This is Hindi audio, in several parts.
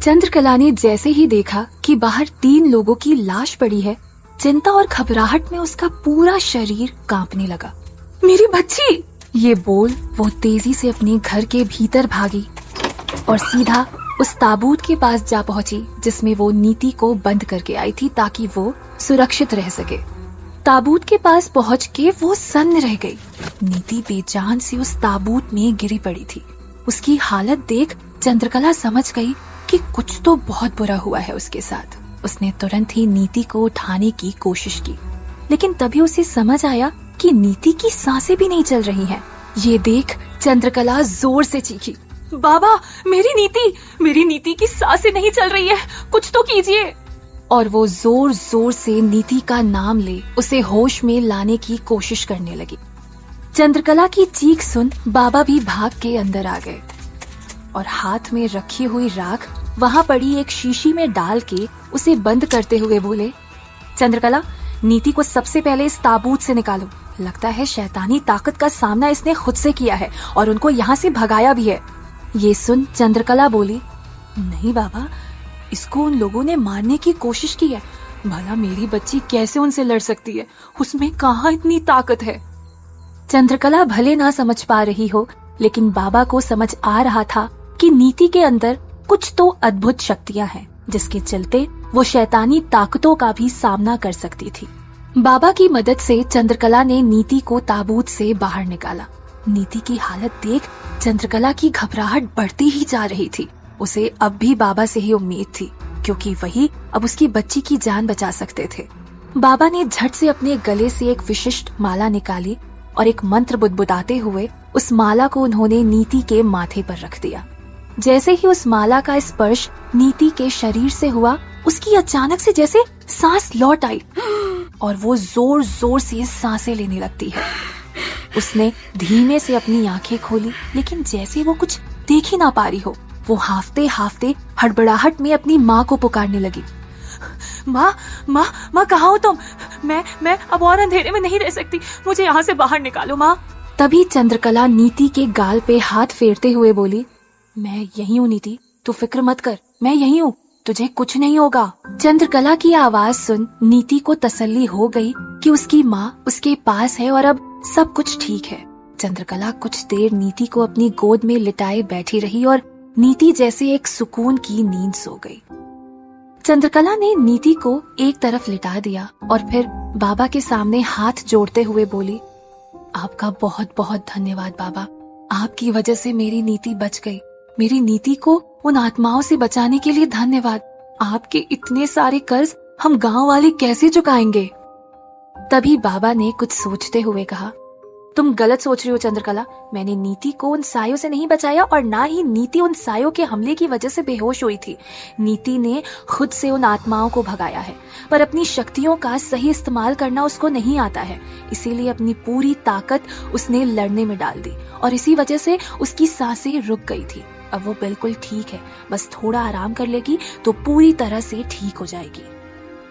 चंद्रकला ने जैसे ही देखा कि बाहर 3 लोगों की लाश पड़ी है, चिंता और घबराहट में उसका पूरा शरीर कांपने लगा। मेरी बच्ची! ये बोल वो तेजी से अपने घर के भीतर भागी और सीधा उस ताबूत के पास जा पहुंची जिसमें वो नीति को बंद करके आई थी ताकि वो सुरक्षित रह सके। ताबूत के पास पहुंच के वो सन्न रह गई। नीति बेजान सी उस ताबूत में गिरी पड़ी थी। उसकी हालत देख चंद्रकला समझ गई कि कुछ तो बहुत बुरा हुआ है उसके साथ। उसने तुरंत ही नीति को उठाने की कोशिश की, लेकिन तभी उसे समझ आया कि नीति की सांसें भी नहीं चल रही हैं। ये देख चंद्रकला जोर से चीखी, बाबा, मेरी नीति की सांसें नहीं चल रही है, कुछ तो कीजिए। और वो जोर जोर से नीति का नाम ले उसे होश में लाने की कोशिश करने लगी। चंद्रकला की चीख सुन बाबा भी भाग के अंदर आ गए और हाथ में रखी हुई राख वहाँ पड़ी एक शीशी में डाल के उसे बंद करते हुए बोले, चंद्रकला, नीति को सबसे पहले इस ताबूत से निकालो। लगता है शैतानी ताकत का सामना इसने खुद से किया है और उनको यहाँ से भगाया भी है। ये सुन चंद्रकला बोली, नहीं बाबा, इसको उन लोगों ने मारने की कोशिश की है। भला मेरी बच्ची कैसे उनसे लड़ सकती है? उसमें कहाँ इतनी ताकत है? चंद्रकला भले ना समझ पा रही हो, लेकिन बाबा को समझ आ रहा था कि नीति के अंदर कुछ तो अद्भुत शक्तियाँ हैं, जिसके चलते वो शैतानी ताकतों का भी सामना कर सकती थी। बाबा की मदद से चंद्रकला ने नीति को ताबूत से बाहर निकाला। नीति की हालत देख चंद्रकला की घबराहट बढ़ती ही जा रही थी। उसे अब भी बाबा से ही उम्मीद थी, क्योंकि वही अब उसकी बच्ची की जान बचा सकते थे। बाबा ने झट से अपने गले से एक विशिष्ट माला निकाली और एक मंत्र बुदबुदाते हुए उस माला को उन्होंने नीति के माथे पर रख दिया। जैसे ही उस माला का स्पर्श नीति के शरीर से हुआ, उसकी अचानक से जैसे सांस लौट आई और वो जोर जोर से सांसें लेने लगती है। उसने धीमे से अपनी आंखें खोली, लेकिन जैसे वो कुछ देख ही ना पा रही हो, वो हाफते हाफते हड़बड़ाहट में अपनी माँ को पुकारने लगी। माँ कहाँ हो तुम? मैं अब और अंधेरे में नहीं रह सकती, मुझे यहाँ से बाहर निकालो माँ। तभी चंद्रकला नीति के गाल पे हाथ फेरते हुए बोली, मैं यही हूँ नीति, तू फिक्र मत कर, मैं यही हूँ, तुझे कुछ नहीं होगा। चंद्रकला की आवाज सुन नीति को तसल्ली हो गई कि उसकी माँ उसके पास है और अब सब कुछ ठीक है। चंद्रकला कुछ देर नीति को अपनी गोद में लिटाए बैठी रही और नीति जैसे एक सुकून की नींद सो गई। चंद्रकला ने नीति को एक तरफ लिटा दिया और फिर बाबा के सामने हाथ जोड़ते हुए बोली, आपका बहुत बहुत धन्यवाद बाबा, आपकी वजह से मेरी नीति बच गई। मेरी नीति को उन आत्माओं से बचाने के लिए धन्यवाद। आपके इतने सारे कर्ज हम गांव वाले कैसे चुकाएंगे? तभी बाबा ने कुछ सोचते हुए कहा, तुम गलत सोच रही हो चंद्रकला, मैंने नीति को उन सायों से नहीं बचाया और ना ही नीति उन सायों के हमले की वजह से बेहोश हुई थी। नीति ने खुद से उन आत्माओं को भगाया है, पर अपनी शक्तियों का सही इस्तेमाल करना उसको नहीं आता है, इसीलिए अपनी पूरी ताकत उसने लड़ने में डाल दी और इसी वजह से उसकी सांसें रुक गई थी। अब वो बिल्कुल ठीक है, बस थोड़ा आराम कर लेगी तो पूरी तरह से ठीक हो जाएगी।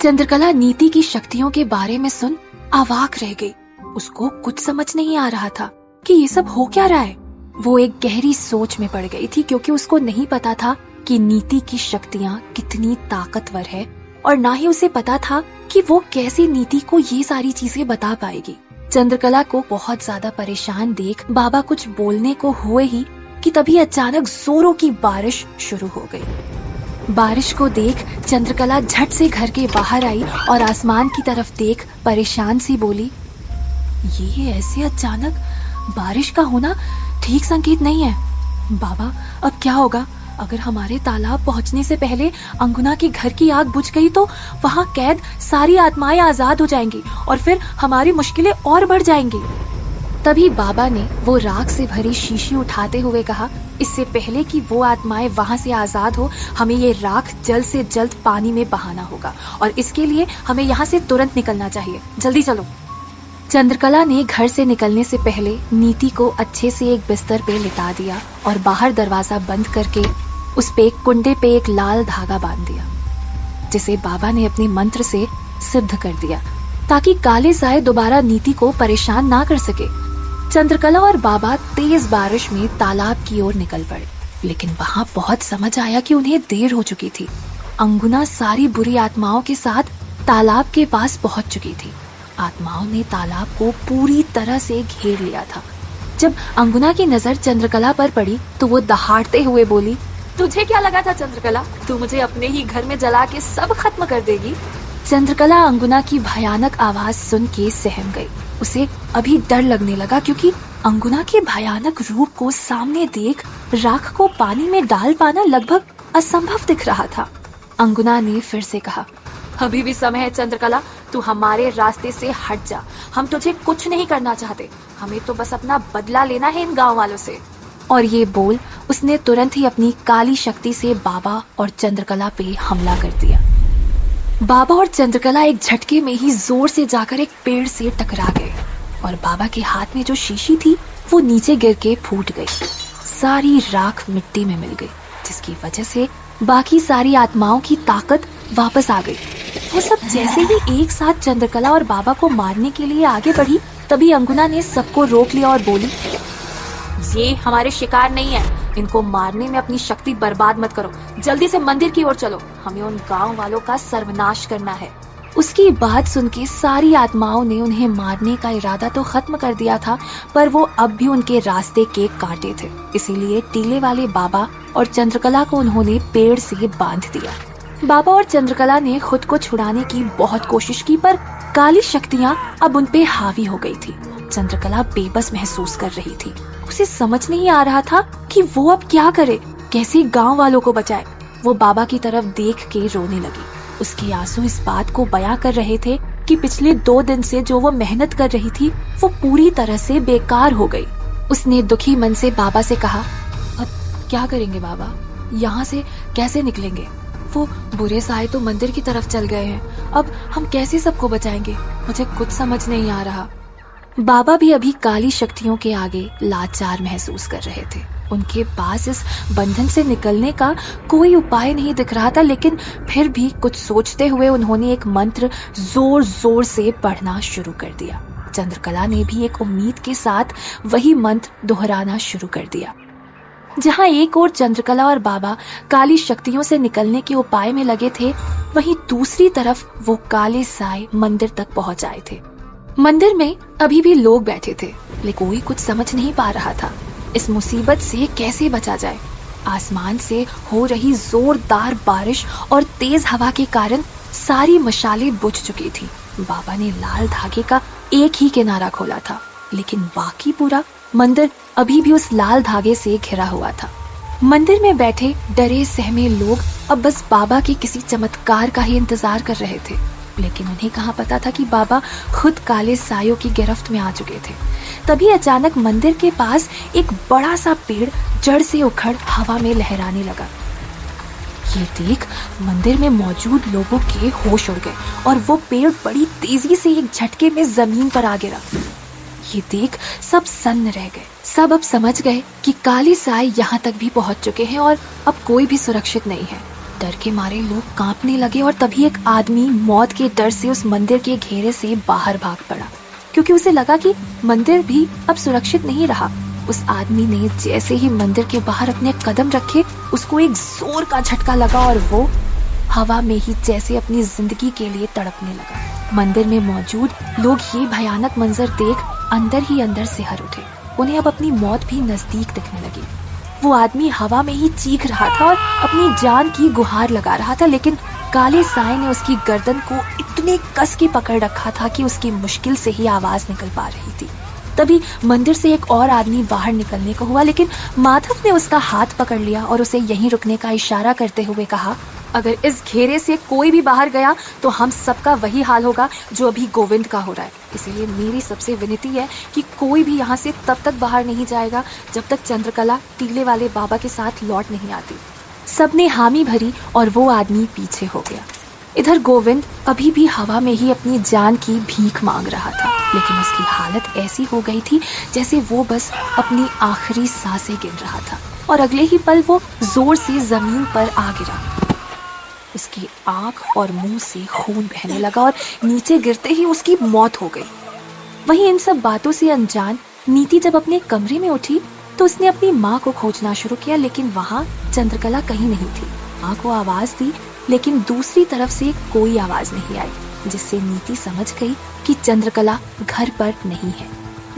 चंद्रकला नीति की शक्तियों के बारे में सुन अवाक रह गई। उसको कुछ समझ नहीं आ रहा था कि ये सब हो क्या रहा है। वो एक गहरी सोच में पड़ गई थी, क्योंकि उसको नहीं पता था कि नीति की शक्तियाँ कितनी ताकतवर है और ना ही उसे पता था कि वो कैसे नीति को ये सारी चीजें बता पाएगी। चंद्रकला को बहुत ज्यादा परेशान देख बाबा कुछ बोलने को हुए ही कि तभी अचानक जोरों की बारिश शुरू हो गई। बारिश को देख चंद्रकला झट से घर के बाहर आई और आसमान की तरफ देख परेशान सी बोली, ये ऐसे अचानक बारिश का होना ठीक संकेत नहीं है। बाबा, अब क्या होगा? अगर हमारे तालाब पहुंचने से पहले अंगुना के घर की आग बुझ गई तो वहाँ कैद सारी आत्माएं आजाद हो जाएंगी और फिर हमारी मुश्किलें और बढ़ जाएंगी। तभी बाबा ने वो राख से भरी शीशी उठाते हुए कहा, इससे पहले कि वो आत्माएं वहाँ से आजाद हो, हमें ये राख जल्द से जल्द पानी में बहाना होगा और इसके लिए हमें यहाँ से तुरंत निकलना चाहिए। जल्दी चलो। चंद्रकला ने घर से निकलने से पहले नीति को अच्छे से एक बिस्तर पे लिटा दिया और बाहर दरवाजा बंद करके उस पे कुंडे पे एक लाल धागा बांध दिया, जिसे बाबा ने अपने मंत्र से सिद्ध कर दिया ताकि काले साए दोबारा नीति को परेशान ना कर सके। चंद्रकला और बाबा तेज बारिश में तालाब की ओर निकल पड़े। लेकिन वहाँ बहुत समझ आया कि उन्हें देर हो चुकी थी। अंगुना सारी बुरी आत्माओं के साथ तालाब के पास पहुंच चुकी थी। आत्माओं ने तालाब को पूरी तरह से घेर लिया था। जब अंगुना की नजर चंद्रकला पर पड़ी तो वो दहाड़ते हुए बोली, तुझे क्या लगा था चंद्रकला, तू मुझे अपने ही घर में जला के सब खत्म कर देगी? चंद्रकला अंगुना की भयानक आवाज सुन के सहम गई। उसे अभी डर लगने लगा क्योंकि अंगुना के भयानक रूप को सामने देख राख को पानी में डाल पाना लगभग असंभव दिख रहा था। अंगुना ने फिर से कहा, अभी भी समय है चंद्रकला, तू हमारे रास्ते से हट जा। हम तुझे कुछ नहीं करना चाहते, हमें तो बस अपना बदला लेना है इन गांव वालों से। और ये बोल उसने तुरंत ही अपनी काली शक्ति से बाबा और चंद्रकला पे हमला कर दिया। बाबा और चंद्रकला एक झटके में ही जोर से जाकर एक पेड़ से टकरा गए और बाबा के हाथ में जो शीशी थी वो नीचे गिर के फूट गई। सारी राख मिट्टी में मिल गई, जिसकी वजह से बाकी सारी आत्माओं की ताकत वापस आ गई। वो सब जैसे ही एक साथ चंद्रकला और बाबा को मारने के लिए आगे बढ़ी, तभी अंगुना ने सबको रोक लिया और बोली, ये हमारे शिकार नहीं है, इनको मारने में अपनी शक्ति बर्बाद मत करो, जल्दी से मंदिर की ओर चलो, हमें उन गांव वालों का सर्वनाश करना है। उसकी बात सुन के सारी आत्माओं ने उन्हें मारने का इरादा तो खत्म कर दिया था, पर वो अब भी उनके रास्ते के कांटे थे। इसीलिए टीले वाले बाबा और चंद्रकला को उन्होंने पेड़ से बांध दिया। बाबा और चंद्रकला ने खुद को छुड़ाने की बहुत कोशिश की, पर काली शक्तियाँ अब उनपे हावी हो गई थी। चंद्रकला बेबस महसूस कर रही थी। उसे समझ नहीं आ रहा था कि वो अब क्या करे, कैसे गांव वालों को बचाए। वो बाबा की तरफ देख के रोने लगी। उसके आंसू इस बात को बयां कर रहे थे कि पिछले 2 दिन से जो वो मेहनत कर रही थी वो पूरी तरह से बेकार हो गई। उसने दुखी मन से बाबा से कहा, अब क्या करेंगे बाबा, यहाँ से कैसे निकलेंगे? वो बुरे साए तो मंदिर की तरफ चल गए हैं, अब हम कैसे सबको बचाएंगे? मुझे कुछ समझ नहीं आ रहा। बाबा भी अभी काली शक्तियों के आगे लाचार महसूस कर रहे थे। उनके पास इस बंधन से निकलने का कोई उपाय नहीं दिख रहा था, लेकिन फिर भी कुछ सोचते हुए उन्होंने एक मंत्र जोर जोर से पढ़ना शुरू कर दिया। चंद्रकला ने भी एक उम्मीद के साथ वही मंत्र दोहराना शुरू कर दिया। जहाँ एक ओर चंद्रकला और बाबा काली शक्तियों से निकलने के उपाय में लगे थे, वहीं दूसरी तरफ वो काले साए मंदिर तक पहुंच आए थे। मंदिर में अभी भी लोग बैठे थे, लेकिन कोई कुछ समझ नहीं पा रहा था इस मुसीबत से कैसे बचा जाए। आसमान से हो रही जोरदार बारिश और तेज हवा के कारण सारी मशालें बुझ चुकी थी। बाबा ने लाल धागे का एक ही किनारा खोला था, लेकिन बाकी पूरा मंदिर अभी भी उस लाल धागे से घिरा हुआ था। मंदिर में बैठे डरे सहमे लोग अब बस बाबा के किसी चमत्कार का ही इंतजार कर रहे थे, लेकिन उन्हें कहाँ पता था कि बाबा खुद काले सायों की गिरफ्त में आ चुके थे। तभी अचानक मंदिर के पास एक बड़ा सा पेड़ जड़ से उखड़ हवा में लहराने लगा। ये देख मंदिर में मौजूद लोगों के होश उड़ गए और वो पेड़ बड़ी तेजी से एक झटके में जमीन पर आ गिरा। ये देख सब सन्न रह गए। सब अब समझ गए कि काले साए यहाँ तक भी पहुँच चुके हैं और अब कोई भी सुरक्षित नहीं है। डर के मारे लोग कांपने लगे और तभी एक आदमी मौत के डर से उस मंदिर के घेरे से बाहर भाग पड़ा, क्योंकि उसे लगा कि मंदिर भी अब सुरक्षित नहीं रहा। उस आदमी ने जैसे ही मंदिर के बाहर अपने कदम रखे, उसको एक जोर का झटका लगा और वो हवा में ही जैसे अपनी जिंदगी के लिए तड़पने लगा। मंदिर में मौजूद लोग ये भयानक मंजर देख अंदर ही अंदर सिहर उठे। उन्हें अब अपनी मौत भी नजदीक दिखने लगी। वो आदमी हवा में ही चीख रहा था और अपनी जान की गुहार लगा रहा था, लेकिन काले साए ने उसकी गर्दन को इतने कस के पकड़ रखा था कि उसकी मुश्किल से ही आवाज निकल पा रही थी। तभी मंदिर से एक और आदमी बाहर निकलने को हुआ, लेकिन माधव ने उसका हाथ पकड़ लिया और उसे यहीं रुकने का इशारा करते हुए कहा, अगर इस घेरे से कोई भी बाहर गया तो हम सबका वही हाल होगा जो अभी गोविंद का हो रहा है। इसीलिए मेरी सबसे विनती है कि कोई भी यहाँ से तब तक बाहर नहीं जाएगा जब तक चंद्रकला टीले वाले बाबा के साथ लौट नहीं आती। सबने हामी भरी और वो आदमी पीछे हो गया। इधर गोविंद अभी भी हवा में ही अपनी जान की भीख मांग रहा था, लेकिन उसकी हालत ऐसी हो गई थी जैसे वो बस अपनी आखिरी सांसें गिन रहा था और अगले ही पल वो जोर से जमीन पर आ गिरा। उसकी आंख और मुंह से खून बहने लगा और नीचे गिरते ही उसकी मौत हो गई। वहीं इन सब बातों से अनजान नीति जब अपने कमरे में उठी तो उसने अपनी माँ को खोजना शुरू किया, लेकिन वहाँ चंद्रकला कहीं नहीं थी। माँ को आवाज दी, लेकिन दूसरी तरफ से कोई आवाज नहीं आई, जिससे नीति समझ गई कि चंद्रकला घर पर नहीं है।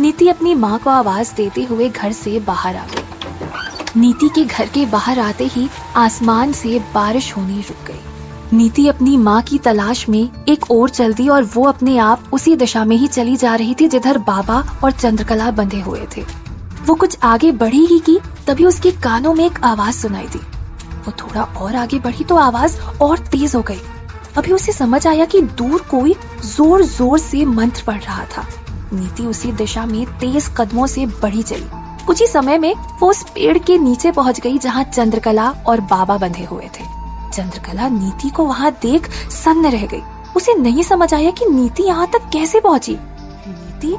नीति अपनी माँ को आवाज देते हुए घर से बाहर आ गई। नीति के घर के बाहर आते ही आसमान से बारिश होनी रुक गई। नीति अपनी माँ की तलाश में एक ओर चल दी और वो अपने आप उसी दिशा में ही चली जा रही थी जिधर बाबा और चंद्रकला बंधे हुए थे। वो कुछ आगे बढ़ी ही की, तभी उसके कानों में एक आवाज सुनाई दी। वो थोड़ा और आगे बढ़ी तो आवाज और तेज हो गई। अभी उसे समझ आया कि दूर कोई जोर जोर से मंत्र पढ़ रहा था। नीति उसी दिशा में तेज कदमों से बढ़ी चली। कुछ ही समय में वो उस पेड़ के नीचे पहुंच गई जहां चंद्रकला और बाबा बंधे हुए थे। चंद्रकला नीति को वहां देख सन्न रह गई। उसे नहीं समझ आया कि नीति यहाँ तक कैसे पहुंची। नीति,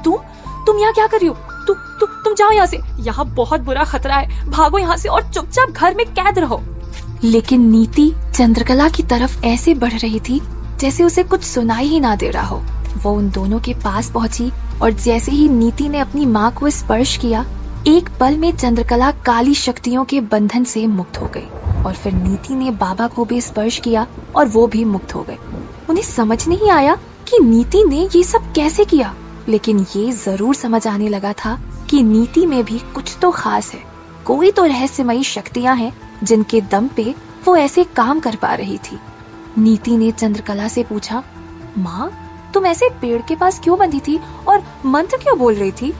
तुम यहाँ क्या कर रही हो? तुम जाओ यहाँ से, यहाँ बहुत बुरा खतरा है, भागो यहाँ से और चुपचाप घर में कैद रहो। लेकिन नीति चंद्रकला की तरफ ऐसे बढ़ रही थी जैसे उसे कुछ सुनाई ही ना दे रहा हो। वो उन दोनों के पास पहुंची और जैसे ही नीति ने अपनी माँ को स्पर्श किया, एक पल में चंद्रकला काली शक्तियों के बंधन से मुक्त हो गई। और फिर नीति ने बाबा को भी स्पर्श किया और वो भी मुक्त हो गए। उन्हें समझ नहीं आया कि नीति ने ये सब कैसे किया, लेकिन ये जरूर समझ आने लगा था कि नीति में भी कुछ तो खास है। कोई तो रहस्यमयी शक्तियां हैं जिनके दम पे वो ऐसे काम कर पा रही थी। नीति ने चंद्रकला से पूछा, माँ, तुम ऐसे पेड़ के पास क्यों बंधी थी और मंत्र क्यों बोल रही थी?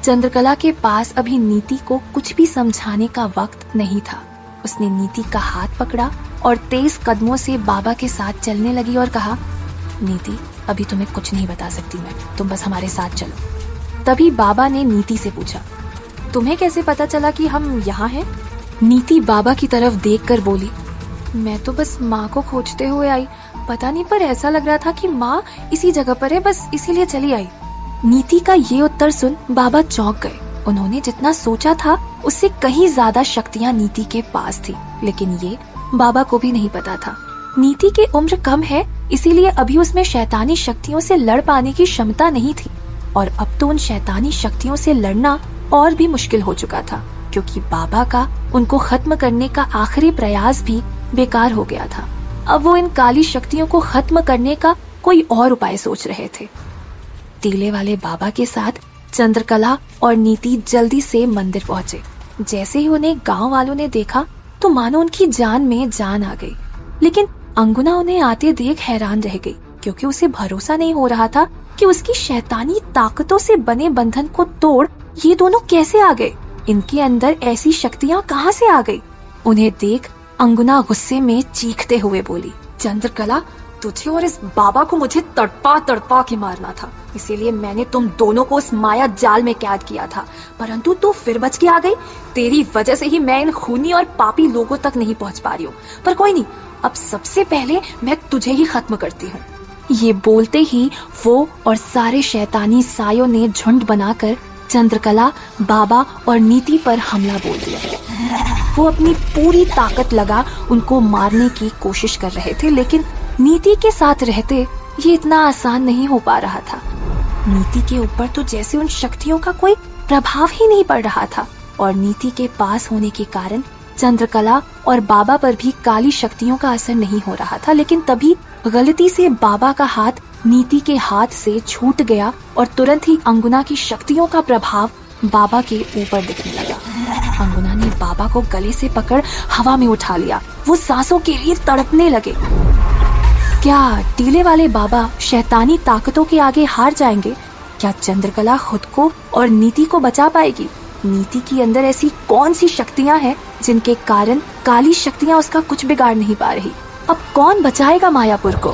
चंद्रकला के पास अभी नीति को कुछ भी समझाने का वक्त नहीं था। उसने नीति का हाथ पकड़ा और तेज कदमों से बाबा के साथ चलने लगी और कहा, नीति, अभी तुम्हें कुछ नहीं बता सकती मैं, तुम बस हमारे साथ चलो। तभी बाबा ने नीति से पूछा, तुम्हें कैसे पता चला कि हम यहाँ हैं? नीति बाबा की तरफ देखकर बोली, मैं तो बस माँ को खोजते हुए आई, पता नहीं पर ऐसा लग रहा था कि माँ इसी जगह पर है, बस इसीलिए चली आई। नीति का ये उत्तर सुन बाबा चौंक गए। उन्होंने जितना सोचा था उससे कहीं ज्यादा शक्तियाँ नीति के पास थी, लेकिन ये बाबा को भी नहीं पता था। नीति की उम्र कम है, इसीलिए अभी उसमें शैतानी शक्तियों से लड़ पाने की क्षमता नहीं थी, और अब तो उन शैतानी शक्तियों से लड़ना और भी मुश्किल हो चुका था, क्योंकि बाबा का उनको खत्म करने का आखिरी प्रयास भी बेकार हो गया था। अब वो इन काली शक्तियों को खत्म करने का कोई और उपाय सोच रहे थे। टीले वाले बाबा के साथ चंद्रकला और नीति जल्दी से मंदिर पहुंचे। जैसे ही उन्हें गांव वालों ने देखा तो मानो उनकी जान में जान आ गई, लेकिन अंगुना उन्हें आते देख हैरान रह गई, क्योंकि उसे भरोसा नहीं हो रहा था कि उसकी शैतानी ताकतों से बने बंधन को तोड़ ये दोनों कैसे आ गए। इनके अंदर ऐसी शक्तियाँ कहाँ से आ गई? उन्हें देख अंगुना गुस्से में चीखते हुए बोली, चंद्रकला, तुझे और इस बाबा को मुझे तड़पा तड़पा के मारना था, इसीलिए मैंने तुम दोनों को उस माया जाल में कैद किया था, परंतु तू फिर बच के आ गई। तेरी वजह से ही मैं इन खूनी और पापी लोगों तक नहीं पहुंच पा रही हूँ, पर कोई नहीं, अब सबसे पहले मैं तुझे ही खत्म करती हूँ। ये बोलते ही वो और सारे शैतानी सायों ने झुंड बनाकर चंद्रकला, बाबा और नीति पर हमला बोल दिया। वो अपनी पूरी ताकत लगा उनको मारने की कोशिश कर रहे थे, लेकिन नीति के साथ रहते ये इतना आसान नहीं हो पा रहा था। नीति के ऊपर तो जैसे उन शक्तियों का कोई प्रभाव ही नहीं पड़ रहा था, और नीति के पास होने के कारण चंद्रकला और बाबा पर भी काली शक्तियों का असर नहीं हो रहा था। लेकिन तभी गलती से बाबा का हाथ नीति के हाथ से छूट गया और तुरंत ही अंगुना की शक्तियों का प्रभाव बाबा के ऊपर दिखने लगा। अंगुना ने बाबा को गले से पकड़ हवा में उठा लिया। वो सांसों के लिए तड़पने लगे। क्या टीले वाले बाबा शैतानी ताकतों के आगे हार जाएंगे? क्या चंद्रकला खुद को और नीति को बचा पाएगी? नीति के अंदर ऐसी कौन सी शक्तियां हैं जिनके कारण काली शक्तियां उसका कुछ बिगाड़ नहीं पा रही? अब कौन बचाएगा मायापुर को?